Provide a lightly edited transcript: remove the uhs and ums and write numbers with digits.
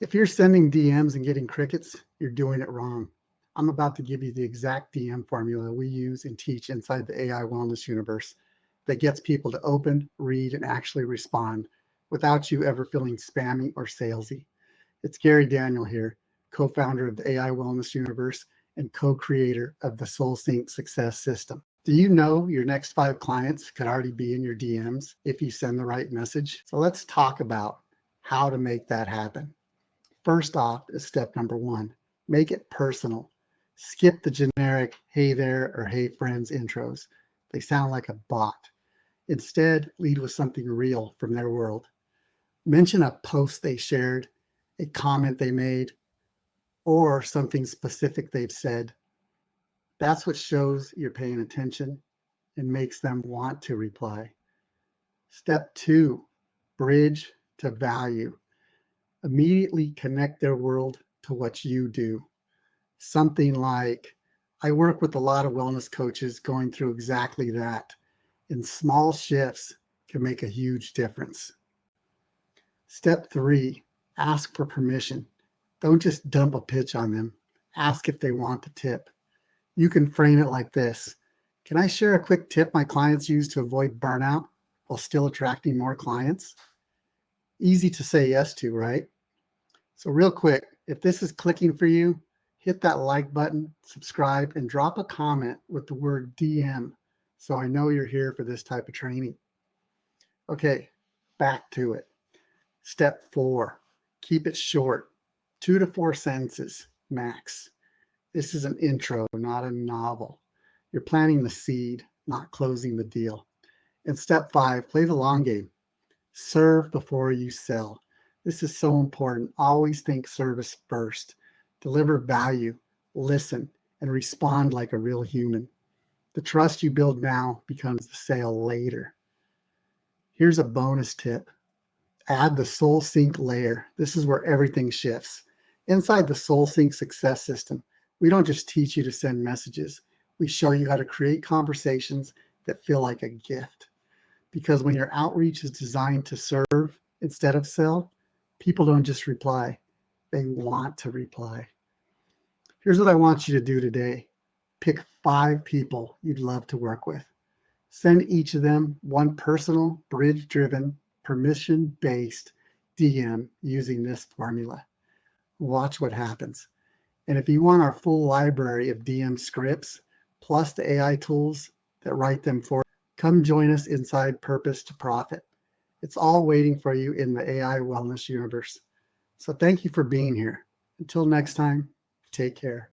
If you're sending DMs and getting crickets, you're doing it wrong. I'm about to give you the exact DM formula we use and teach inside the AI wellness universe that gets people to open, read, and actually respond without you ever feeling spammy or salesy. It's Gary Daniel here, co-founder of the AI Wellness Universe and co-creator of the SoulSync Success System. Do you know your next 5 clients could already be in your DMs if you send the right message? So let's talk about how to make that happen. First off is step number 1, make it personal. Skip the generic hey there or hey friends intros. They sound like a bot. Instead, lead with something real from their world. Mention a post they shared, a comment they made, or something specific they've said. That's what shows you're paying attention and makes them want to reply. Step 2, bridge to value. Immediately connect their world to what you do. Something like, I work with a lot of wellness coaches going through exactly that, and small shifts can make a huge difference. Step 3, ask for permission. Don't just dump a pitch on them. Ask if they want the tip. You can frame it like this. Can I share a quick tip my clients use to avoid burnout while still attracting more clients? Easy to say yes to, right? So real quick, if this is clicking for you, hit that like button, subscribe, and drop a comment with the word DM so I know you're here for this type of training. Okay, back to it. Step 4, keep it short, 2 to 4 sentences max. This is an intro, not a novel. You're planting the seed, not closing the deal. And step 5, play the long game. Serve before you sell. This is so important. Always think service first. Deliver value, listen, and respond like a real human. The trust you build now becomes the sale later. Here's a bonus tip. Add the SoulSync layer. This is where everything shifts. Inside the SoulSync success system, we don't just teach you to send messages. We show you how to create conversations that feel like a gift. Because when your outreach is designed to serve instead of sell, people don't just reply, they want to reply. Here's what I want you to do today. Pick 5 people you'd love to work with. Send each of them one personal, bridge-driven, permission-based DM using this formula. Watch what happens. And if you want our full library of DM scripts, plus the AI tools that write them for you, come join us inside Purpose to Profit. It's all waiting for you in the AI wellness universe. So thank you for being here. Until next time, take care.